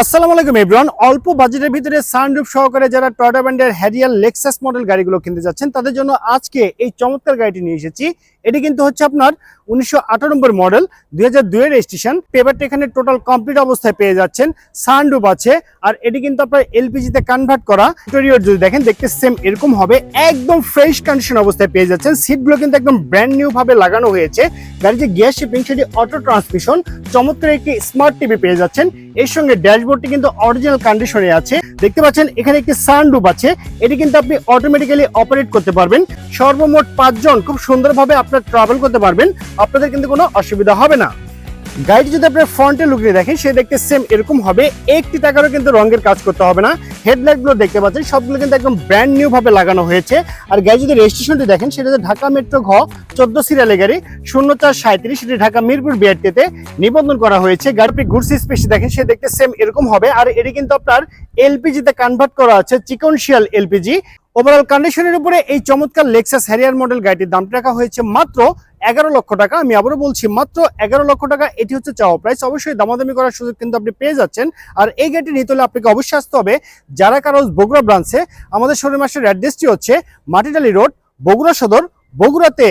আসসালামু আলাইকুম এভরিওয়ান। অল্প বাজেটের ভিতরে সানরুফ সহকারে যারা টয়োটা ব্র্যান্ডের হ্যারিয়ার লেক্সাস মডেল গাড়িগুলো কিনতে যাচ্ছেন তাদের জন্য আজকে এই চমৎকার গাড়িটি নিয়ে এসেছি। এটি কিন্তু হচ্ছে আপনার 1998 মডেল, 2002 এর রেজিস্ট্রেশন। পেপারটা এখানে টোটাল কমপ্লিট অবস্থায় পেয়ে যাচ্ছেন। সানরুফ আছে, আর এটি কিন্তু আপনার এলপিজিতে কনভার্ট করা। ইন্টেরিয়র যদি দেখেন দেখতে সেম এরকম হবে, একদম ফ্রেশ কন্ডিশন অবস্থায় পেয়ে যাচ্ছেন। সিটগুলো কিন্তু একদম ব্র্যান্ড নিউ ভাবে লাগানো হয়েছে। গাড়ির যে গিয়ার শিফটিং সেটি অটো ট্রান্সমিশন। চমৎকার একটি স্মার্ট টিভি পেয়ে যাচ্ছেন। এর সঙ্গে ড্যাশবোর্ডটি কিন্তু অরিজিনাল কন্ডিশনে আছে। দেখতে পাচ্ছেন এখানে একটি সানরুফ আছে, এটি কিন্তু আপনি অটোমেটিক্যালি অপারেট করতে পারবেন। সর্বমোট 5 জন খুব সুন্দরভাবে আপনার ট্রাভেল করতে পারবেন, আপনাদের কিন্তু কোনো অসুবিধা হবে না। গাড়িটি যদি আপনার ফ্রন্টে লুকিয়ে দেখেন সে দেখতে সেম এরকম হবে, একটি টাকারও কিন্তু রঙের কাজ করতে হবে না। হেডলাইট গুলো দেখতে পাচ্ছেন সবগুলো কিন্তু একদম ব্র্যান্ড নিউ ভাবে লাগানো হয়েছে। আর গাড়ি যদি রেজিস্ট্রেশনটি দেখেন সেটা ঢাকা মেট্রো ঘ 14 সিরিয়ালের গাড়ি 0437, সেটি ঢাকা মিরপুর বিআরটিতে নিবন্ধন করা হয়েছে। গাড়িটি ঘুরছি স্পেস দেখেন সে দেখতে সেম এরকম হবে। আর এটি কিন্তু আপনার এলপিজিতে কনভার্ট করা আছে, চিকনশিয়াল এলপিজি। ওভারঅল কন্ডিশনের উপরে এই চমৎকার লেক্সাস হ্যারিয়ার মডেল গাড়িটির দাম রাখা হয়েছে মাত্র 11 লক্ষ টাকা। আমি আবারও বলছি মাত্র 11 লক্ষ টাকা। এটি হচ্ছে চাওয়া প্রাইস, অবশ্যই দামাদামি করার সুযোগ কিন্তু আপনি পেয়ে যাচ্ছেন। আর এই গাড়িটি নিতে হলে আপনাকে অবশ্যই আসতে হবে যারা কারো বগুড়া ব্রাঞ্চে। আমাদের শোরুম আসলে অ্যাড্রেসটি হচ্ছে মাটিডালি রোড, বগুড়া সদর, বগুড়াতে।